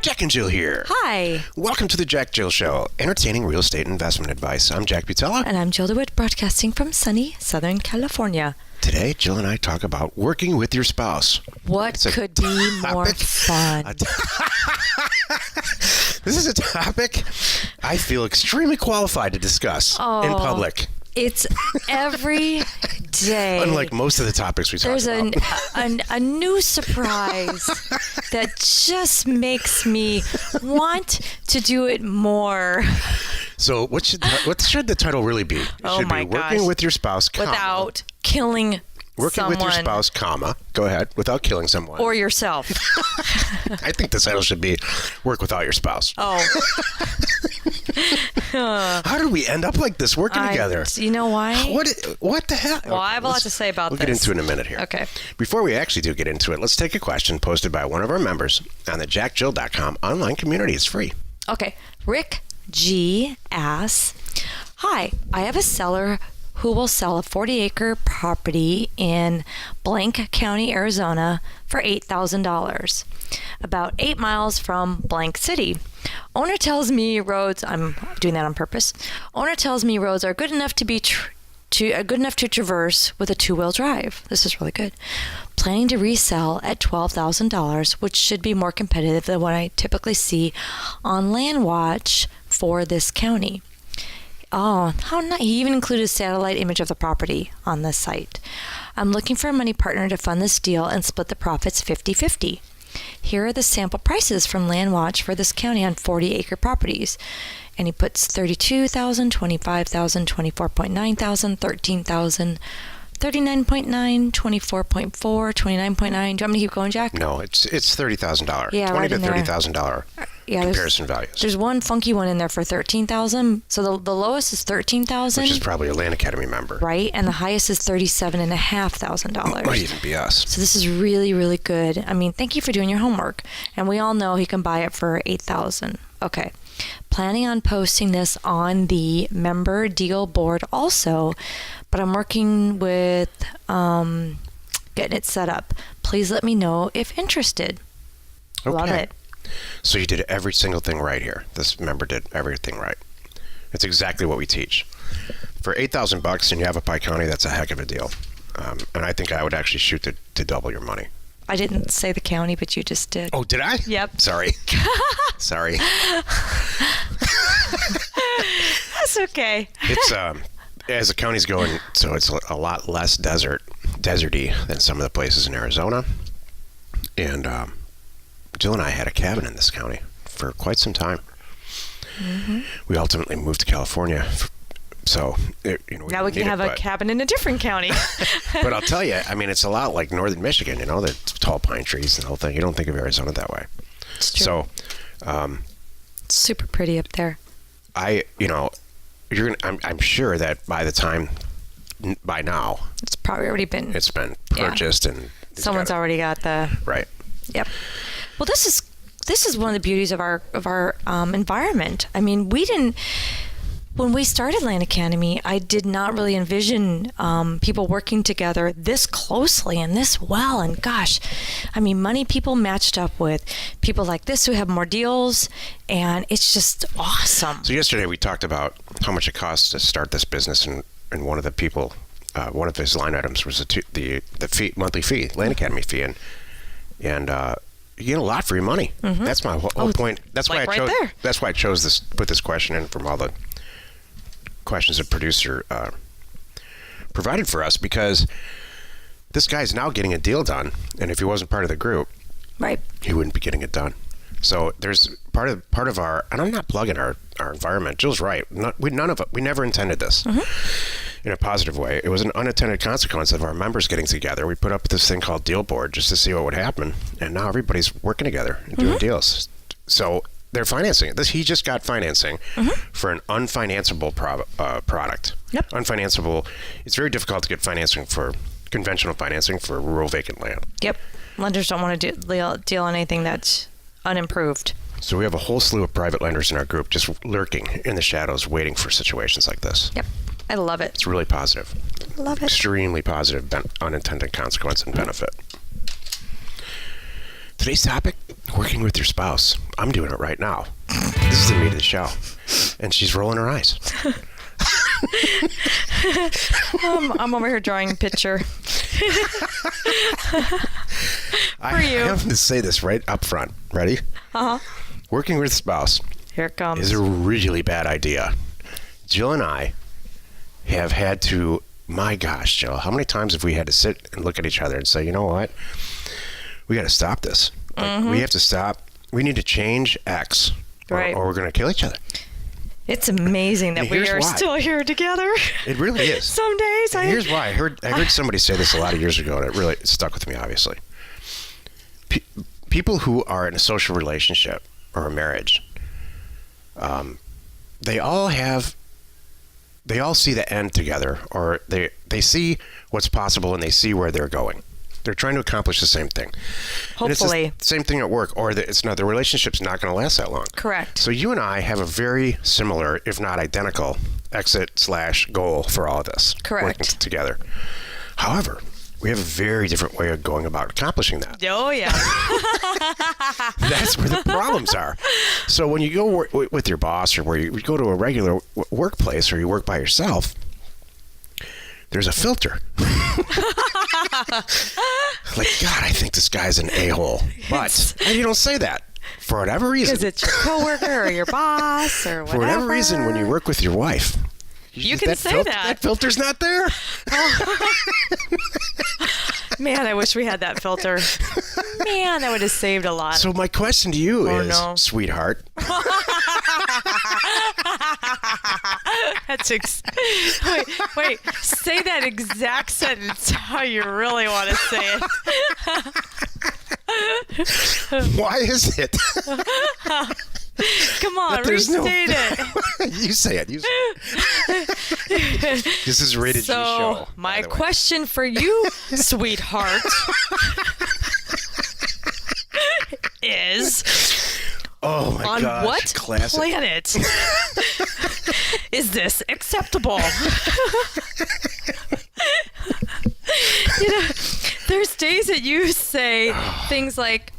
Jack and Jill here. Hi. Welcome to the Jack Jill Show, entertaining real estate investment advice. I'm Jack Butala. And I'm Jill DeWit, broadcasting from sunny Southern California. Today, Jill and I talk about working with your spouse. What could be more fun? This is a topic I feel extremely qualified to discuss in public. It's every day. Unlike most of the topics we talk about. There's a new surprise that just makes me want to do it more. So what should the title really be? It should be working with your spouse, without killing Working with your spouse, go ahead, without killing someone. Or yourself. I think the title should be work without your spouse. Oh. How did we end up like this, working together? You know why? What the hell? Well, I have a lot to say about this. We'll get into it in a minute here. Okay. Before we actually do get into it, let's take a question posted by one of our members on the jackjill.com online community. It's free. Okay. Rick G. asks, hi, I have a seller who will sell a 40-acre property in blank county, Arizona for $8,000, about 8 miles from blank city. Owner tells me roads, I'm doing that on purpose, owner tells me roads are good enough to traverse with a two-wheel drive. This is really good. Planning to resell at $12,000, which should be more competitive than what I typically see on LandWatch for this county. Oh, how nice. He even included a satellite image of the property on this site. I'm looking for a money partner to fund this deal and split the profits 50-50. Here are the sample prices from LandWatch for this county on 40-acre properties. And he puts $32,000, $25,000, $24,900, $13,000, $39,900, $24,400, $29,900. Do you want me to keep going, Jack? No, it's $30,000. Yeah, $20,000 to $30,000 comparison values. There's one funky one in there for $13,000. So the lowest is $13,000, which is probably a Land Academy member, right? And the highest is $37,500. Might even be us. So this is really, really good. I mean, thank you for doing your homework. And we all know he can buy it for $8,000. Okay. Planning on posting this on the member deal board also, but I'm working with getting it set up. Please let me know if interested. Okay. Love it. So you did every single thing right here. This member did everything right. It's exactly what we teach. For $8,000 and you have a Pike County, that's a heck of a deal. And I think I would actually shoot to double your money. I didn't say the county, but you just did. Oh, did I? Yep. Sorry. Sorry. That's okay. It's as the county's going, so it's a lot less deserty than some of the places in Arizona. And Jill and I had a cabin in this county for quite some time. Mm-hmm. We ultimately moved to California. So, now we can have a cabin in a different county. But I'll tell you, I mean, it's a lot like northern Michigan, the tall pine trees and the whole thing. You don't think of Arizona that way. It's true. So, it's super pretty up there. I'm sure that by now, it's probably already been. It's been purchased and someone's already got the right. Yep. Well, this is one of the beauties of our environment. I mean, when we started Land Academy, I did not really envision people working together this closely and this well. And gosh, I mean, money people matched up with people like this who have more deals, and it's just awesome. So yesterday we talked about how much it costs to start this business, and one of the people, one of his line items was the fee, monthly fee, Land Academy fee, and you get a lot for your money. Mm-hmm. That's my whole point. That's why I chose. That's why I chose this. Put this question in from all the questions the producer provided for us, because this guy's now getting a deal done, and if he wasn't part of the group, right, he wouldn't be getting it done. So there's part of our, and I'm not plugging our environment. Jill's right. We never intended this in a positive way. It was an unintended consequence of our members getting together. We put up this thing called Deal Board just to see what would happen, and now everybody's working together and doing deals. So they're financing it. He just got financing for an unfinanceable product. Yep. Unfinanceable. It's very difficult to get conventional financing for rural vacant land. Yep. Lenders don't want to deal on anything that's unimproved. So we have a whole slew of private lenders in our group just lurking in the shadows waiting for situations like this. Yep. I love it. It's really positive. Love it. Extremely positive unintended consequence and benefit. Today's topic, working with your spouse. I'm doing it right now. This is the meat of the show. And she's rolling her eyes. I'm over here drawing a picture. I have to say this right up front. Ready? Uh-huh. Working with a spouse Here it comes. is a really bad idea. Jill and I have had to, my gosh, Jill, how many times have we had to sit and look at each other and say, you know what? We got to stop this. We have to stop. We need to change X or we're going to kill each other. It's amazing that we are still here together. It really is. Some days. Here's why. I heard somebody say this a lot of years ago, and it really stuck with me, obviously. People who are in a social relationship or a marriage, they all see the end together, or they see what's possible and they see where they're going. They're trying to accomplish the same thing. Hopefully. And it's the same thing at work, or the relationship's not going to last that long. Correct. So you and I have a very similar, if not identical, exit/goal for all of this. Correct. Working together. However, we have a very different way of going about accomplishing that. Oh, yeah. That's where the problems are. So when you go with your boss, or where you go to a regular workplace, or you work by yourself, there's a filter. Like, God, I think this guy's an a-hole. But you don't say that for whatever reason. Because it's your coworker or your boss or whatever. For whatever reason, when you work with your wife, you can say that. That filter's not there. Man, I wish we had that filter. Man, that would have saved a lot. So my question to you is, sweetheart. Wait, say that exact sentence how you really want to say it. Why is it? Come on, restate it. You say it. This is rated G show. So, my question for you, sweetheart, is... Oh my on gosh, what classic. Planet is this acceptable? There's days that you say things like,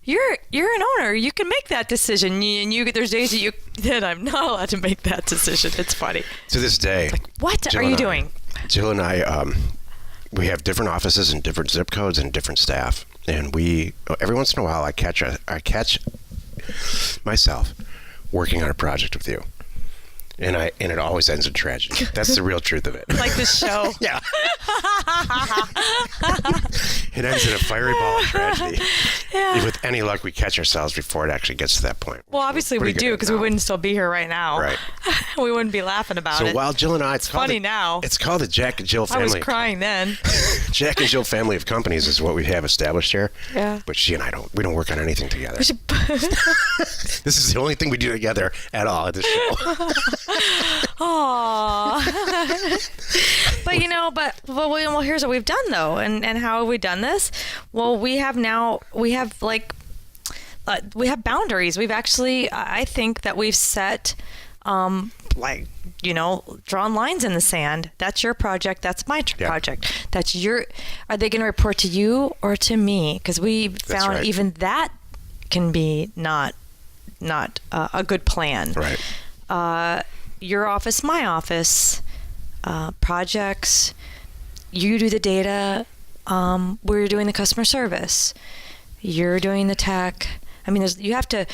you're an owner. You can make that decision. And there's days that I'm not allowed to make that decision. It's funny. To this day, like, what are you doing? Jill and I, we have different offices and different zip codes and different staff. And every once in a while, I catch myself working on a project with you, and it always ends in tragedy. That's the real truth of it. Like this show. Yeah. It ends in a fiery ball of tragedy. Yeah. With any luck, we catch ourselves before it actually gets to that point. Well, obviously we do, because we wouldn't still be here right now. Right. We wouldn't be laughing about it. So while Jill and I, it's funny now. It's called the Jack and Jill family. I was crying then. Jack and Jill family of companies is what we have established here. Yeah. But she and I we don't work on anything together. This is the only thing we do together at all at this show. Aww. But here's what we've done though, and how have we done this? Well, we have boundaries. We've actually, I think that we've set, drawn lines in the sand. That's your project. That's my project. Are they going to report to you or to me? Because we found even that can be not a good plan. Right. Your office, my office, projects, you do the data, we're doing the customer service, you're doing the tech. I mean, you have to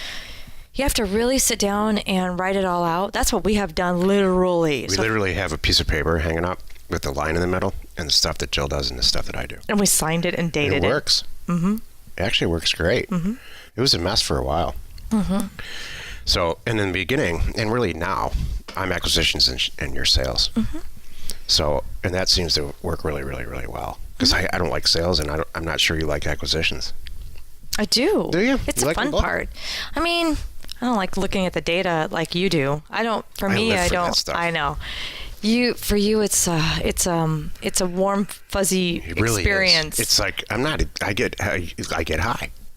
really sit down and write it all out. That's what we have done, literally. We literally have a piece of paper hanging up with the line in the middle and the stuff that Jill does and the stuff that I do. And we signed it and dated it. It works. Mm-hmm. It actually works great. Mm-hmm. It was a mess for a while. Mm-hmm. So, and in the beginning, and really now, I'm acquisitions and your sales. Mm-hmm. So, and that seems to work really, really, really well. Because I don't like sales, and I'm not sure you like acquisitions. I do. Do you? It's you a fun part. I mean, I don't like looking at the data like you do. I don't. For me, I don't. That stuff. I know. For you, it's a warm, fuzzy experience. Is. It's like I get high.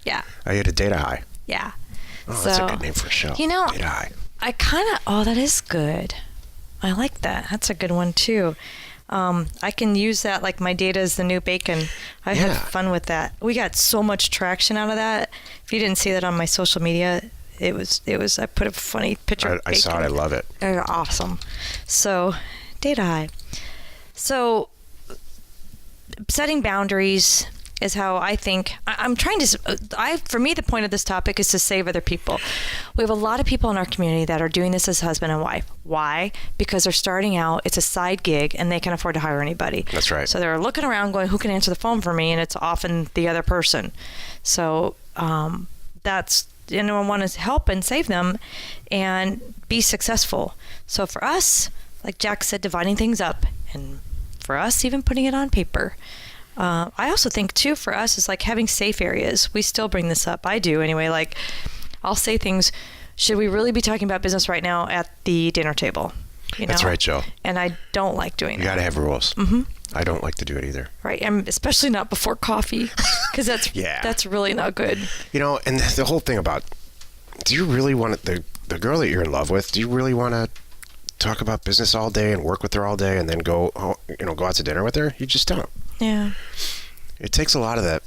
Yeah. I get a data high. Yeah. Oh, that's a good name for a show. Data high. That is good. I like that. That's a good one too. I can use that like my data is the new bacon. I had fun with that. We got so much traction out of that. If you didn't see that on my social media, it was. I put a funny picture of bacon. I saw it. I love it. They're awesome. So, data high. So, setting boundaries is how I think I'm trying to. For me, the point of this topic is to save other people. We have a lot of people in our community that are doing this as husband and wife. Why? Because they're starting out. It's a side gig, and they can afford to hire anybody. That's right. So they're looking around, going, "Who can answer the phone for me?" And it's often the other person. So that's. And I want to help and save them and be successful. So for us, like Jack said, dividing things up, and for us, even putting it on paper. I also think, too, for us is like having safe areas. We still bring this up. I do anyway. Like, I'll say things, should we really be talking about business right now at the dinner table? That's right, Jill. And I don't like doing that. You got to have rules. Mm-hmm. I don't like to do it either. Right. And especially not before coffee, because that's really not good. And the whole thing about, do you really want the girl that you're in love with, do you really want to talk about business all day and work with her all day and then go out to dinner with her? You just don't. Yeah. It takes a lot of that,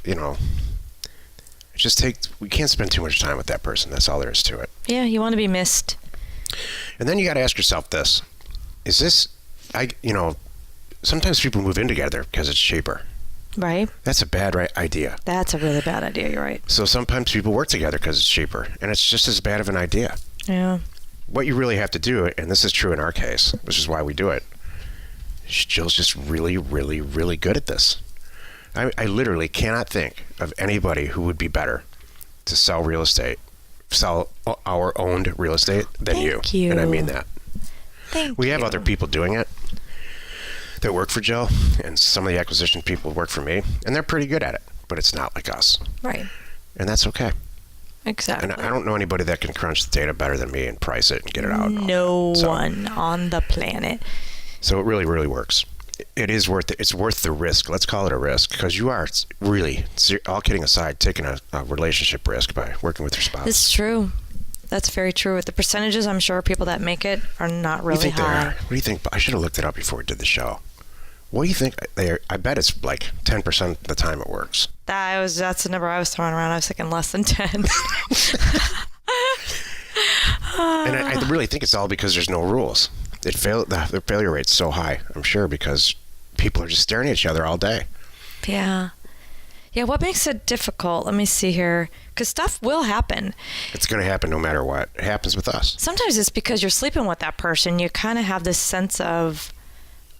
we can't spend too much time with that person. That's all there is to it. Yeah, you want to be missed. And then you got to ask yourself this. Is this, sometimes people move in together because it's cheaper. Right. That's a bad idea. That's a really bad idea. You're right. So sometimes people work together because it's cheaper, and it's just as bad of an idea. Yeah. What you really have to do, and this is true in our case, which is why we do it, Jill's just really, really, really good at this. I literally cannot think of anybody who would be better to sell our owned real estate than Thank you. And I mean that. We have you. other people doing it that work for Jill, and some of the acquisition people work for me, and they're pretty good at it, but it's not like us. Right. And that's okay. Exactly. And I don't know anybody that can crunch the data better than me and price it and get it out. No one on the planet. So it really, really works. It is worth it. It's worth the risk. Let's call it a risk, because you are really, all kidding aside, taking a relationship risk by working with your spouse. It's true. That's very true. With the percentages, I'm sure people that make it are not really high. What do you think? I should have looked it up before we did the show. What do you think they are? I bet it's like 10% of the time it works. That's the number I was throwing around. I was thinking less than 10. And I really think it's all because there's no rules. The failure rate's so high, I'm sure, because people are just staring at each other all day. Yeah. Yeah, what makes it difficult? Let me see here. Because stuff will happen. It's going to happen no matter what. It happens with us. Sometimes it's because you're sleeping with that person. You kind of have this sense of,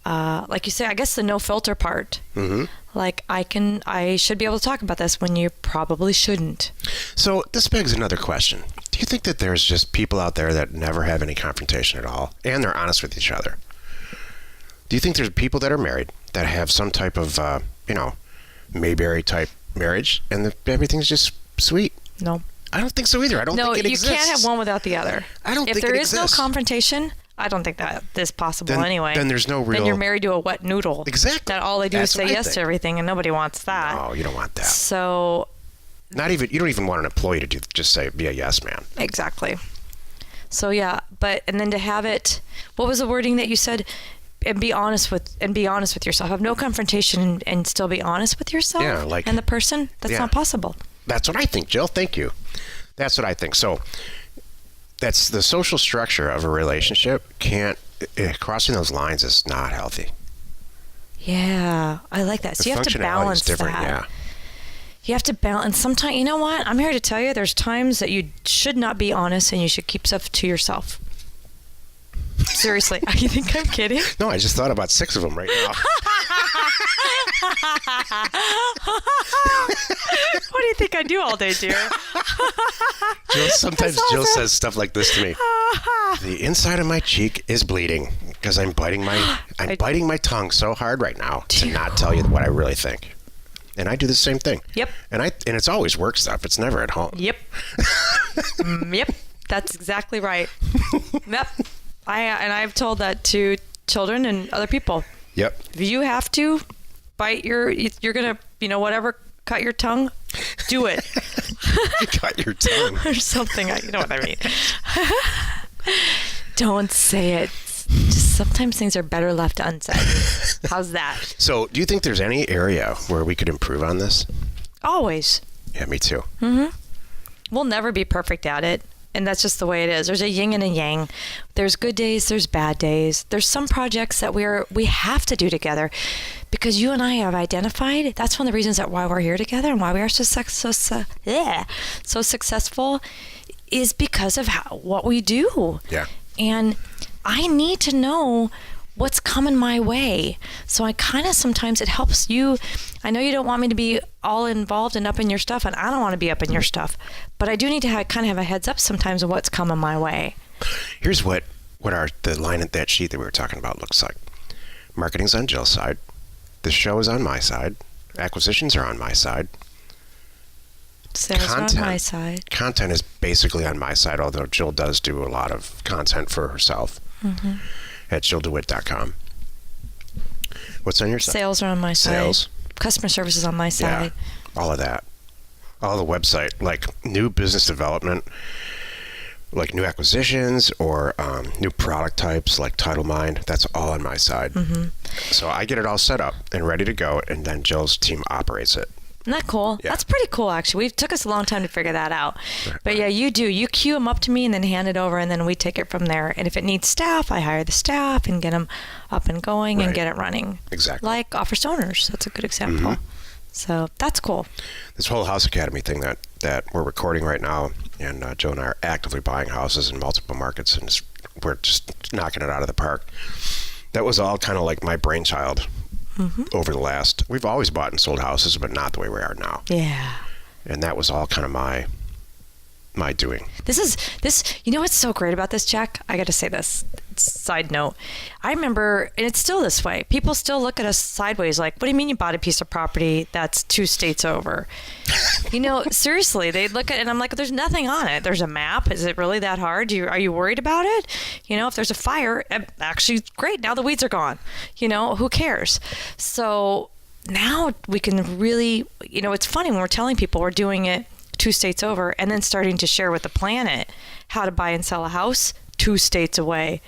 like you say, I guess the no filter part. Mm-hmm. Like, I should be able to talk about this when you probably shouldn't. So this begs another question. Do you think that there's just people out there that never have any confrontation at all, and they're honest with each other? Do you think there's people that are married that have some type of, Mayberry type marriage, and everything's just sweet? No. I don't think so either. I don't think it exists. No, you can't have one without the other. I don't think it exists. If there is no confrontation, I don't think that is possible anyway. Then there's no real... Then you're married to a wet noodle. Exactly. That all they do is say yes to everything, and nobody wants that. No, you don't want that. So... you don't even want an employee to just be a yes man. Exactly. So yeah, and then to have it, what was the wording that you said? And be honest with yourself. Have no confrontation and still be honest with yourself. Yeah, and the person. That's not possible. That's what I think, Jill. Thank you. That's what I think. So that's the social structure of a relationship. Crossing those lines is not healthy. Yeah, I like that. So you have to balance that. Yeah. You have to balance. Sometimes, you know what? I'm here to tell you, there's times that you should not be honest and you should keep stuff to yourself. Seriously, you think I'm kidding? No, I just thought about 6 of them right now. What do you think I do all day, dear? Sometimes Jill says stuff like this to me. The inside of my cheek is bleeding because I'm biting my tongue so hard right now to not tell you what I really think. And I do the same thing. Yep. And it's always work stuff. It's never at home. Yep. Yep. That's exactly right. Yep. I've told that to children and other people. Yep. If you have to bite you're gonna, whatever, cut your tongue, do it. Cut your tongue. Or something. You know what I mean. Don't say it. Just sometimes things are better left unsaid. How's that? So, do you think there's any area where we could improve on this? Always. Yeah, me too. We'll never be perfect at it. And that's just the way it is. There's a yin and a yang. There's good days, there's bad days. There's some projects that we have to do together because you and I have identified. That's one of the reasons that why we're here together and why we are so successful is because of what we do. Yeah. And I need to know what's coming my way. So I kind of sometimes it helps you. I know you don't want me to be all involved and up in your stuff, and I don't want to be up in your stuff. But I do need to kind of have a heads up sometimes of what's coming my way. Here's what the line at that sheet that we were talking about looks like. Marketing's on Jill's side. The show is on my side. Acquisitions are on my side. Sales are on my side. Content is basically on my side, although Jill does do a lot of content for herself at JillDeWit.com. What's on your side? Sales are on my side. Sales. Customer service is on my side. Yeah, all of that. All the website, like new business development, like new acquisitions or new product types like Title Mind, that's all on my side. So I get it all set up and ready to go, and then Jill's team operates it. Isn't that cool? Yeah. That's pretty cool, actually. It took us a long time to figure that out. But yeah, you do. You queue them up to me and then hand it over, and then we take it from there. And if it needs staff, I hire the staff and get them up and going and get it running. Exactly. Like Offer Stoners. That's a good example. So that's cool. This whole House Academy thing that we're recording right now, and Joe and I are actively buying houses in multiple markets, and we're just knocking it out of the park. That was all kind of like my brainchild. Over the last, we've always bought and sold houses, but not the way we are now. Yeah. And that was all kind of my doing. This, you know what's so great about this, Jack? I got to say this. Side note. I remember, and it's still this way, people still look at us sideways like, what do you mean you bought a piece of property that's 2 states over? You know, seriously, they look at it and I'm like, there's nothing on it. There's a map. Is it really that hard? Are you worried about it? You know, if there's a fire, actually, great. Now the weeds are gone. You know, who cares? So now we can really, you know, it's funny when we're telling people we're doing it 2 states over and then starting to share with the planet how to buy and sell a house 2 states away.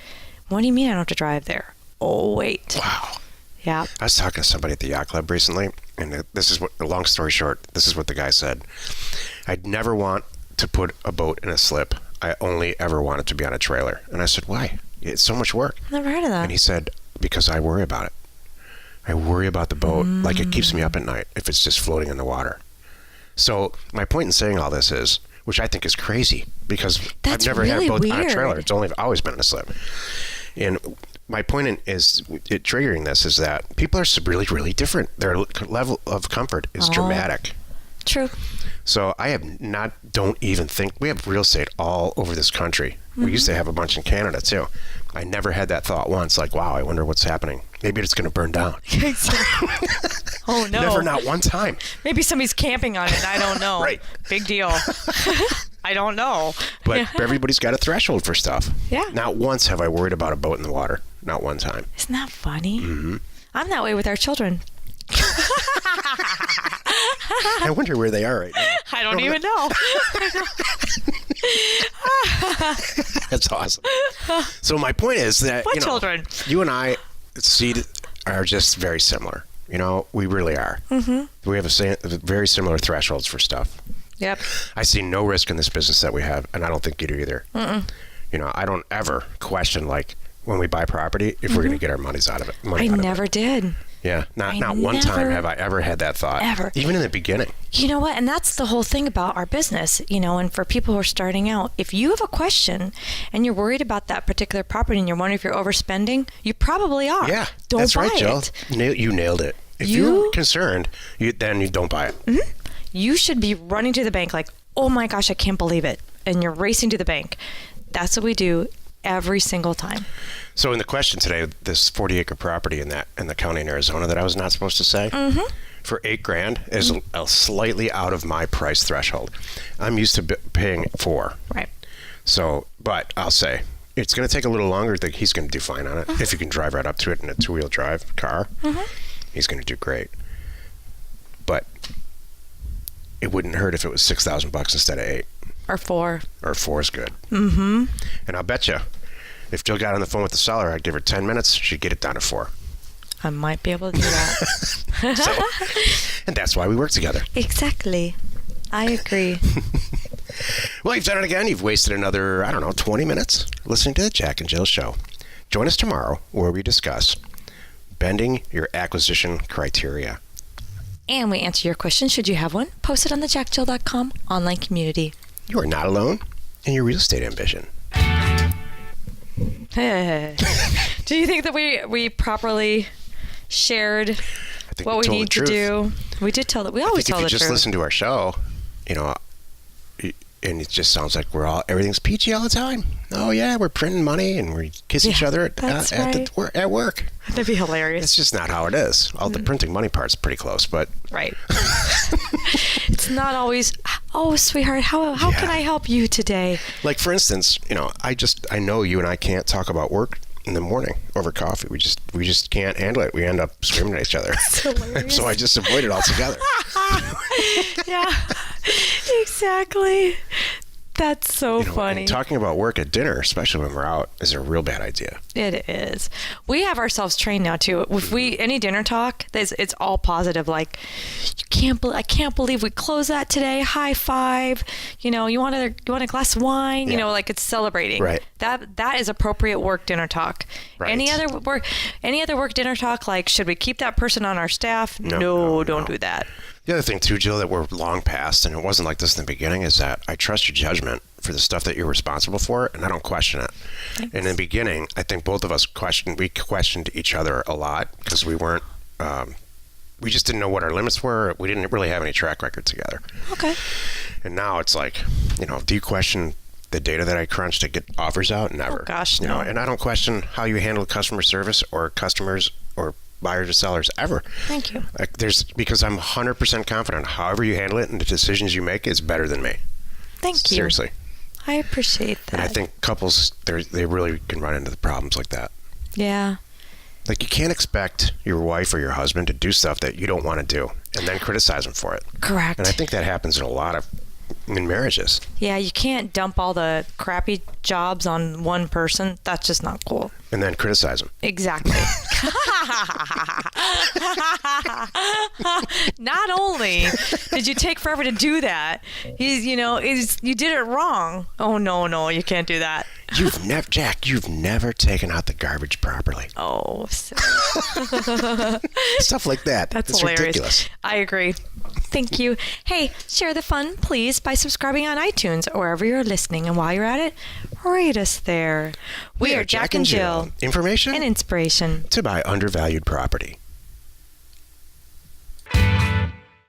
What do you mean I don't have to drive there? Oh, wait. Wow. Yeah. I was talking to somebody at the yacht club recently, and this is what, long story short, this is what the guy said. I'd never want to put a boat in a slip. I only ever want it to be on a trailer. And I said, why? It's so much work. Never heard of that. And he said, because I worry about it. I worry about the boat. Like it keeps me up at night if it's just floating in the water. So my point in saying all this is, which I think is crazy, because That's I've never really had a boat on a weird. trailer. It's always been in a slip. And my point is, it triggering this is that people are really, really different. Their level of comfort is dramatic. True. So don't even think, we have real estate all over this country. We used to have a bunch in Canada too. I never had that thought once, like, wow, I wonder what's happening. Maybe it's going to burn down. Oh, no. Never, not one time. Maybe somebody's camping on it. I don't know. Right. Big deal. I don't know. But everybody's got a threshold for stuff. Yeah. Not once have I worried about a boat in the water. Not one time. Isn't that funny? I'm that way with our children. I wonder where they are right now. I don't even know. That's awesome. So my point is that What children? You and I are just very similar. You know, we really are. We have very similar thresholds for stuff. Yep. I see no risk in this business that we have, and I don't think you do either. You know, I don't ever question, like, when we buy property, if we're going to get our monies out of it. I never did. Yeah, not one time have I ever had that thought. Ever. Even in the beginning. You know what? And that's the whole thing about our business, you know, and for people who are starting out, if you have a question and you're worried about that particular property and you're wondering if you're overspending, you probably are. Yeah, don't that's buy right, Jill. it. You nailed it. If you're concerned, then you don't buy it. You should be running to the bank like, oh my gosh, I can't believe it. And you're racing to the bank. That's what we do every single time. So in the question today, this 40-acre property in the county in Arizona that I was not supposed to say, for $8,000 is slightly out of my price threshold. I'm used to paying $4,000. Right. So, but I'll say it's going to take a little longer. He's going to do fine on it. If you can drive right up to it in a 2-wheel drive car, he's going to do great. But it wouldn't hurt if it was $6,000 instead of $8,000. Or 4. Or 4 is good. And I'll bet you If Jill got on the phone with the seller, I'd give her 10 minutes. She'd get it down to 4. I might be able to do that. And that's why we work together. Exactly. I agree. Well, you've done it again. You've wasted another, 20 minutes listening to the Jack and Jill Show. Join us tomorrow where we discuss bending your acquisition criteria. And we answer your question, should you have one, post it on the jackjill.com online community. You are not alone in your real estate ambition. Do you think that we properly shared what we need to do? We did tell that. We always tell the truth. If you just listen to our show, and it just sounds like everything's peachy all the time. Oh yeah, we're printing money and we kiss each other at work. That'd be hilarious. It's just not how it is. All the printing money part's pretty close, but right. It's not always. Oh, sweetheart, how can I help you today? Like for instance, I know you and I can't talk about work in the morning over coffee. We just can't handle it. We end up screaming at each other. So I just avoid it altogether. Yeah, exactly. That's so funny. And talking about work at dinner, especially when we're out, is a real bad idea. It is. We have ourselves trained now too. If any dinner talk, it's all positive. Like, I can't believe we closed that today. High five. You want a glass of wine. Yeah. Like it's celebrating. Right. That is appropriate work dinner talk. Right. Any other work dinner talk, like should we keep that person on our staff? No, don't do that. The other thing too, Jill, that we're long past, and it wasn't like this in the beginning, is that I trust your judgment for the stuff that you're responsible for, and I don't question it. Thanks. And in the beginning, I think both of us questioned each other a lot because we weren't, we just didn't know what our limits were. We didn't really have any track record together. Okay. And now it's like, do you question the data that I crunch to get offers out? Never. Oh gosh, no. And I don't question how you handle customer service or customers or buyers or sellers ever. Thank you. Because I'm 100% confident however you handle it and the decisions you make is better than me. Thank you. Seriously. I appreciate that. And I think couples, they really can run into the problems like that. Yeah. Like you can't expect your wife or your husband to do stuff that you don't want to do and then criticize them for it. Correct. And I think that happens in marriages. Yeah, you can't dump all the crappy jobs on one person. That's just not cool. And then criticize them. Exactly. Not only did you take forever to do that, you did it wrong. Oh, no, you can't do that. Jack, you've never taken out the garbage properly. Oh, stuff like that. That's hilarious. Ridiculous. I agree. Thank you. Hey, share the fun, please, by subscribing on iTunes or wherever you're listening. And while you're at it, rate us there. We are Jack and Jill. Information and inspiration to buy undervalued property.